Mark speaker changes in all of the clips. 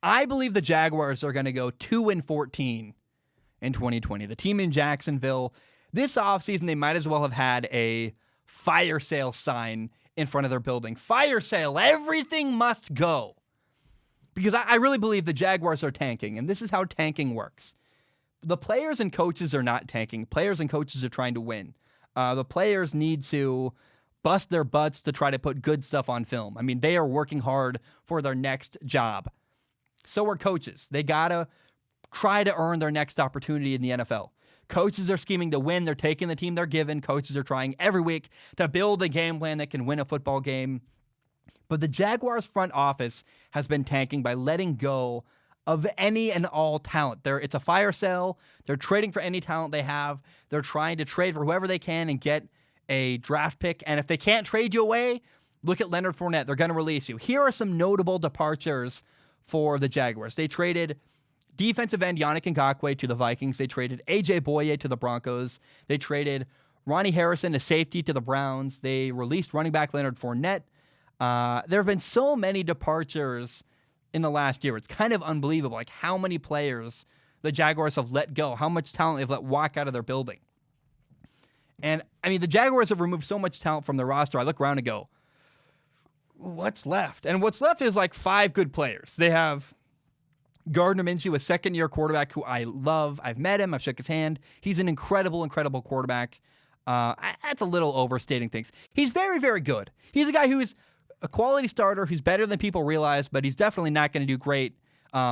Speaker 1: I believe the Jaguars are going to go 2-14 in 2020. The team in Jacksonville, this offseason, they might as well have had a fire sale sign in front of their building. Fire sale, everything must go. Because I really believe the Jaguars are tanking, and this is how tanking works. The players and coaches are not tanking. Players and coaches are trying to win. The players need to bust their butts to try to put good stuff on film. I mean, they are working hard for their next job. So are coaches. They got to try to earn their next opportunity in the NFL. Coaches are scheming to win. They're taking the team they're given. Coaches are trying every week to build a game plan that can win a football game. But the Jaguars front office has been tanking by letting go of any and all talent. It's a fire sale. They're trading for any talent they have. They're trying to trade for whoever they can and get a draft pick. And if they can't trade you away, look at Leonard Fournette. They're going to release you. Here are some notable departures for the Jaguars. They traded defensive end Yannick Ngakoue to the Vikings. They traded A.J. Boye to the Broncos. They traded Ronnie Harrison, a safety, to the Browns. They released running back Leonard Fournette. There have been so many departures in the last year. It's kind of unbelievable, like how many players the Jaguars have let go, how much talent they've let walk out of their building. And, I mean, the Jaguars have removed so much talent from their roster. I look around and go, what's left? And what's left is like 5 good players. They have Gardner Minshew, a second-year quarterback who I love. I've met him. I've shook his hand. He's an incredible, incredible quarterback. That's a little overstating things. He's very, very good. He's a guy who's a quality starter who's better than people realize, but he's definitely not going to do great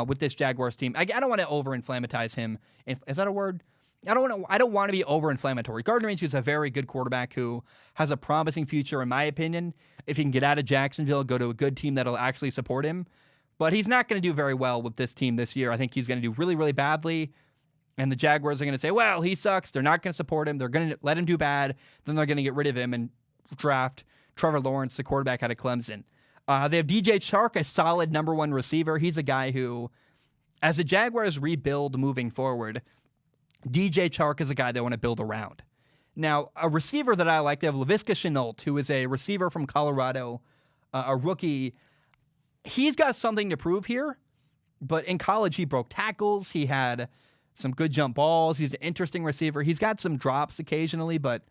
Speaker 1: with this Jaguars team. I don't want to over-inflammatize him. Is that a word? I don't want to be over-inflammatory. Gardner Minshew is a very good quarterback who has a promising future, in my opinion. If he can get out of Jacksonville, go to a good team that'll actually support him. But he's not going to do very well with this team this year. I think he's going to do really, really badly. And the Jaguars are going to say, well, he sucks. They're not going to support him. They're going to let him do bad. Then they're going to get rid of him and draft Trevor Lawrence, the quarterback out of Clemson. They have DJ Chark, a solid number 1 receiver. He's a guy who, as the Jaguars rebuild moving forward, DJ Chark is a guy they want to build around. Now, a receiver that I like, they have Laviska Shenault, who is a receiver from Colorado, a rookie. He's got something to prove here, but in college he broke tackles. He had some good jump balls. He's an interesting receiver. He's got some drops occasionally, but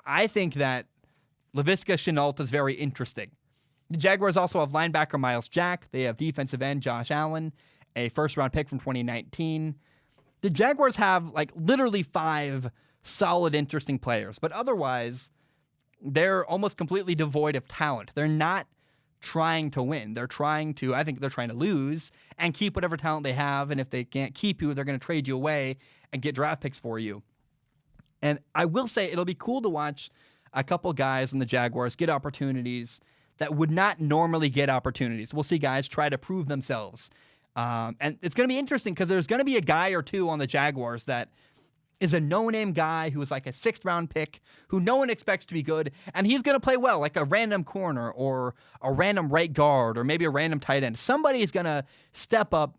Speaker 1: I think that Laviska Shenault is very interesting. The Jaguars also have linebacker Miles Jack. They have defensive end Josh Allen, a first-round pick from 2019. The Jaguars have like literally 5 solid, interesting players, but otherwise they're almost completely devoid of talent. They're not trying to win. I think they're trying to lose and keep whatever talent they have, and if they can't keep you, they're going to trade you away and get draft picks for you. And I will say it'll be cool to watch a couple guys in the Jaguars get opportunities that would not normally get opportunities. We'll see guys try to prove themselves. And it's going to be interesting because there's going to be a guy or two on the Jaguars that is a no-name guy who is like a 6th-round pick who no one expects to be good, and he's going to play well, like a random corner or a random right guard or maybe a random tight end. Somebody is going to step up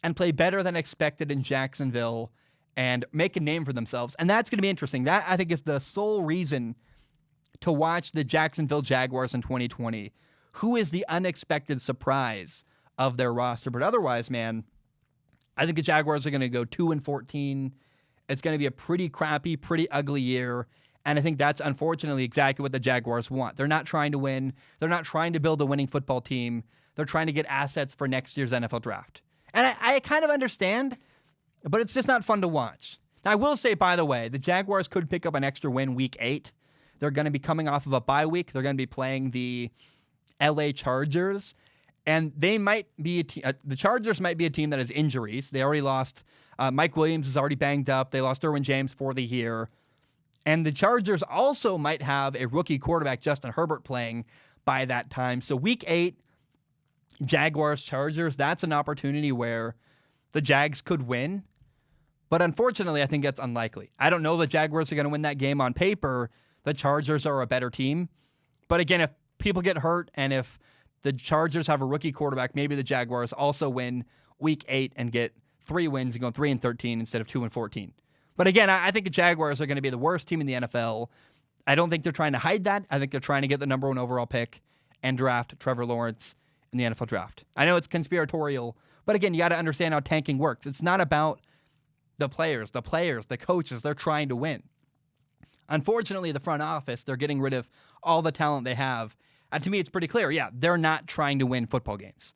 Speaker 1: and play better than expected in Jacksonville and make a name for themselves, and that's going to be interesting. That, I think, is the sole reason to watch the Jacksonville Jaguars in 2020. Who is the unexpected surprise of their roster? But otherwise, man, I think the Jaguars are going to go 2-14. It's going to be a pretty crappy, pretty ugly year, and I think that's unfortunately exactly what the Jaguars want. They're not trying to win. They're not trying to build a winning football team. They're trying to get assets for next year's NFL draft. And I kind of understand, but it's just not fun to watch. Now, I will say, by the way, the Jaguars could pick up an extra win week 8. They're going to be coming off of a bye week. They're going to be playing the LA Chargers, and they might be the Chargers might be a team that has injuries. They already lost. Mike Williams is already banged up. They lost Derwin James for the year. And the Chargers also might have a rookie quarterback, Justin Herbert, playing by that time. So week 8, Jaguars, Chargers, that's an opportunity where the Jags could win. But unfortunately, I think that's unlikely. I don't know the Jaguars are going to win that game on paper. The Chargers are a better team. But again, if people get hurt and if the Chargers have a rookie quarterback, maybe the Jaguars also win week 8 and get 3 wins and go 3-13 instead of 2-14. But again, I think the Jaguars are going to be the worst team in the NFL. I don't think they're trying to hide that. I think they're trying to get the number 1 overall pick and draft Trevor Lawrence in the NFL draft. I know it's conspiratorial, but again, you got to understand how tanking works. It's not about the players, the coaches. They're trying to win. Unfortunately, the front office, they're getting rid of all the talent they have. And to me, it's pretty clear. Yeah, they're not trying to win football games.